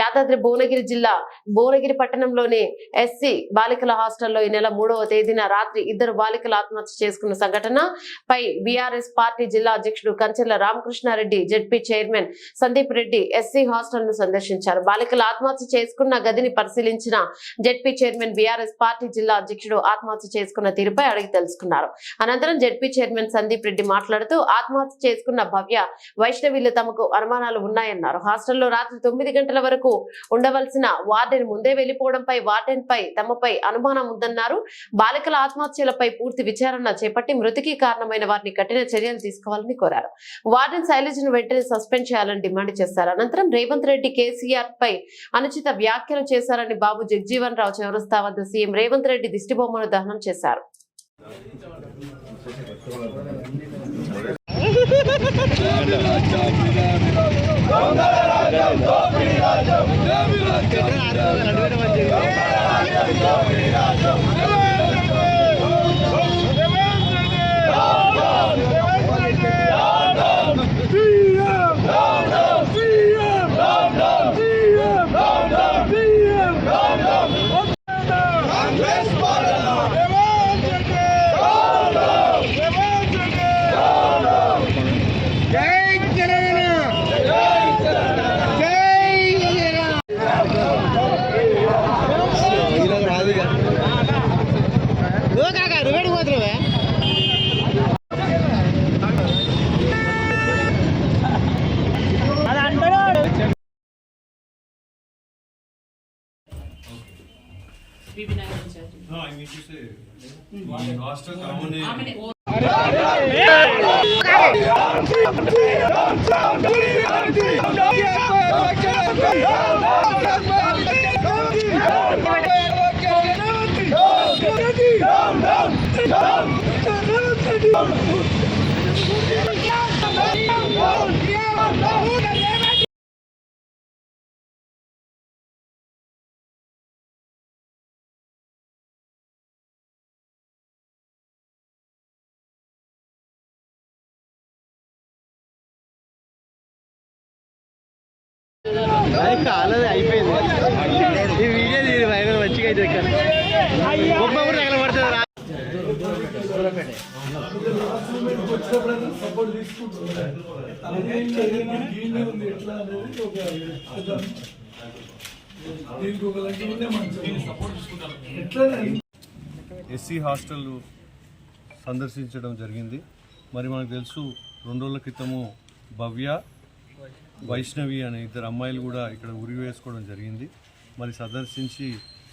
యాదాద్రి భువనగిరి జిల్లా భువనగిరి పట్టణంలోని ఎస్సీ బాలికల హాస్టల్లో ఈ నెల 3వ తేదీన రాత్రి ఇద్దరు బాలికలు ఆత్మహత్య చేసుకున్న సంఘటన పై బీఆర్ఎస్ పార్టీ జిల్లా అధ్యక్షుడు Kanchela Ramakrishna Reddy, ZP chairman Sandeep Reddy SC hostel ను సందర్శించారు. బాలికలు ఆత్మహత్య చేసుకున్న గదిని పరిశీలించిన జెడ్పీ చైర్మన్ బీఆర్ఎస్ పార్టీ జిల్లా అధ్యక్షుడు ఆత్మహత్య చేసుకున్న తీరుపై అడిగి తెలుసుకున్నారు. అనంతరం జెడ్పీ చైర్మన్ సందీప్ రెడ్డి మాట్లాడుతూ ఆత్మహత్య చేసుకున్న భవ్య, వైష్ణవిలు తమకు అనుమానాలు ఉన్నాయన్నారు. హాస్టల్లో రాత్రి 9 గంటల వరకు ఉండవలసిన వార్డెన్ ముందే వెళ్లిపోవడంపై వార్డెన్ పై తమపై అనుమానం ఉందన్నారు. బాలికల ఆత్మహత్యలపై పూర్తి విచారణ చేపట్టి మృతికి కారణమైన వారిని కఠిన చర్యలు తీసుకోవాలని కోరారు. వార్డెన్ శైలజను వెంటనే సస్పెండ్ చేయాలని డిమాండ్ చేశారు. అనంతరం రేవంత్ రెడ్డి కేసీఆర్ పై అనుచిత వ్యాఖ్యలు చేశారని బాబు జగజీవన్ రావు చౌరస్తా వద్ద సీఎం రేవంత్ రెడ్డి దిష్టిబొమ్మను దహనం చేశారు. No, I mean to say, lost a common అయిపోయింది. ఈ వీడియో తీరు వైరల్ మంచిగా అయితే గొప్ప కూడా తగలబడుతుంది. ఎస్సీ హాస్టల్ సందర్శించడం జరిగింది. మరి మనకు తెలుసు 2 రోజుల క్రితము భవ్య, వైష్ణవి అనే ఇద్దరు అమ్మాయిలు కూడా ఇక్కడ ఉరి వేసుకోవడం జరిగింది. మరి సందర్శించి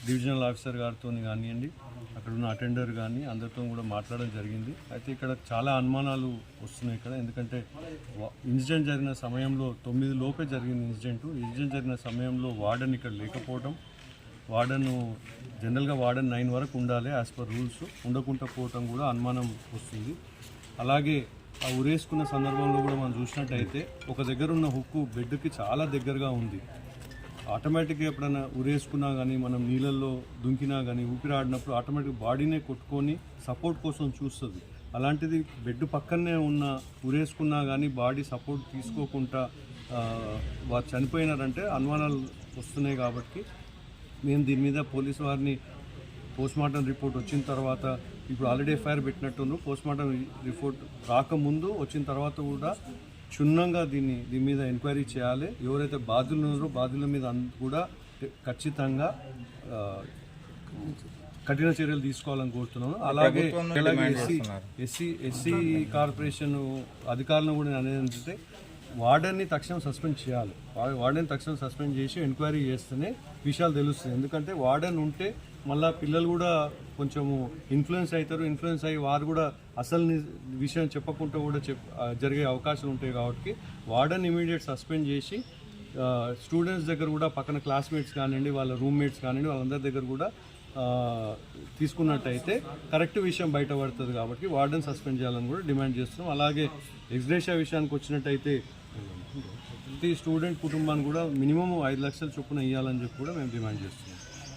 డివిజనల్ ఆఫీసర్ గారితో కానివ్వండి, అక్కడ ఉన్న అటెండర్ కానీ అందరితో కూడా మాట్లాడడం జరిగింది. అయితే ఇక్కడ చాలా అనుమానాలు వస్తున్నాయి ఇక్కడ. ఎందుకంటే ఇన్సిడెంట్ జరిగిన సమయంలో 9 లోపే జరిగింది ఇన్సిడెంట్ జరిగిన సమయంలో వార్డెన్ ఇక్కడ లేకపోవడం, వార్డెన్ జనరల్గా వార్డెన్ 9 వరకు ఉండాలి యాజ్ పర్ రూల్స్, ఉండకుండా పోవటం కూడా అనుమానం వస్తుంది. అలాగే ఆ ఉరేసుకున్న సందర్భంలో కూడా మనం చూసినట్టయితే ఒక దగ్గర ఉన్న హుక్కు బెడ్కి చాలా దగ్గరగా ఉంది. ఆటోమేటిక్గా ఎప్పుడైనా ఉరేసుకున్నా కానీ, మనం నీళ్ళల్లో దుంకినా కానీ, ఊపిరాడినప్పుడు ఆటోమేటిక్ బాడీనే కొట్టుకొని సపోర్ట్ కోసం చూస్తుంది. అలాంటిది బెడ్ పక్కనే ఉన్న ఉరేసుకున్నా కానీ బాడీ సపోర్ట్ తీసుకోకుండా వారు చనిపోయినారంటే అనుమానాలు వస్తున్నాయి. కాబట్టి మేము దీని మీద పోలీసు వారిని పోస్ట్మార్టం రిపోర్ట్ వచ్చిన తర్వాత, ఇప్పుడు ఆల్రెడీ ఎఫ్ఐఆర్ పెట్టినట్టు పోస్ట్మార్టం రిపోర్ట్ రాకముందు వచ్చిన తర్వాత కూడా క్షుణ్ణంగా దీని మీద ఎంక్వైరీ చేయాలి. ఎవరైతే బాధ్యులు ఉన్నారో బాధ్యుల మీద కూడా ఖచ్చితంగా కఠిన చర్యలు తీసుకోవాలని కోరుతున్నాను. అలాగే ఎస్సీ కార్పొరేషన్ అధికారులను కూడా అనేది ఏంటంటే వార్డెన్ని తక్షణం సస్పెండ్ చేయాలి. వార్డెన్ తక్షణం సస్పెండ్ చేసి ఎంక్వైరీ చేస్తేనే విషయాలు తెలుస్తాయి. ఎందుకంటే వార్డెన్ ఉంటే మళ్ళీ పిల్లలు కూడా కొంచెము ఇన్ఫ్లుయెన్స్ అయ్యి వారు కూడా అసలు విషయం చెప్పకుండా కూడా జరిగే అవకాశాలు ఉంటాయి. కాబట్టి వార్డెన్ ఇమీడియట్ సస్పెండ్ చేసి స్టూడెంట్స్ దగ్గర కూడా, పక్కన క్లాస్మేట్స్ కానివ్వండి, వాళ్ళ రూమ్మేట్స్ కానివ్వండి, వాళ్ళందరి దగ్గర కూడా తీసుకున్నట్టయితే కరెక్ట్ విషయం బయటపడుతుంది. కాబట్టి వార్డెన్ సస్పెండ్ చేయాలని కూడా డిమాండ్ చేస్తున్నాం. అలాగే ఎక్స్గ్రేషియా విషయానికి వచ్చినట్టయితే ప్రతి స్టూడెంట్ కుటుంబాన్ని కూడా మినిమం 5 లక్షల చొప్పున ఇవ్వాలని చెప్పి కూడా మేము డిమాండ్ చేస్తున్నాం.